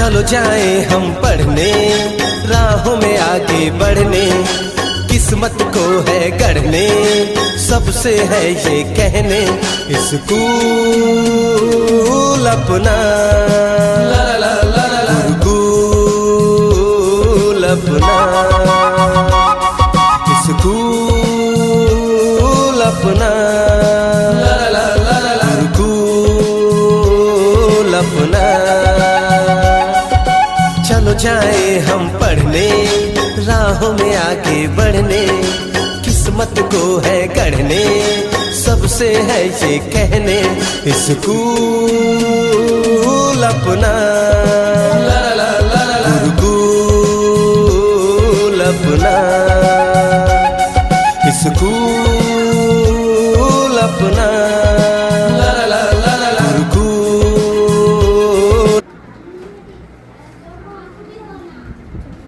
चलो जाए हम पढ़ने, राहों में आगे बढ़ने, किस्मत को है गढ़ने, सबसे है ये कहने, स्कूल अपना गुरुकुल अपना, स्कूल अपना गुरुकुल अपना। चलो जाए हम पढ़ने, राहों में आगे बढ़ने, किस्मत को है गढ़ने, सबसे है ये कहने, स्कूल अपना।